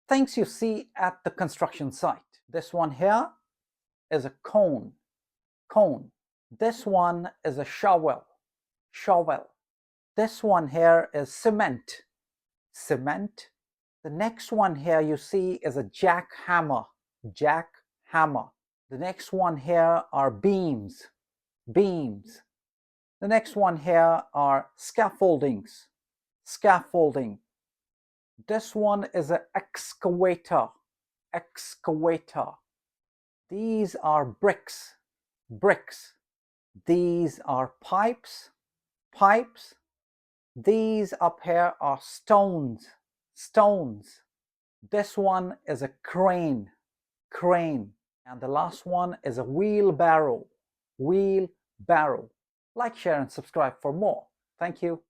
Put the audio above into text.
things you see at the construction site. This one here is a cone. This one is a shovel. This one here is cement. The next one here you see is a jackhammer. The next one here are beams. The next one here are scaffoldings. This one is an excavator. These are bricks. These are pipes. These up here are stones. This one is a crane. And the last one is a wheelbarrow. Like, share, and subscribe for more. Thank you.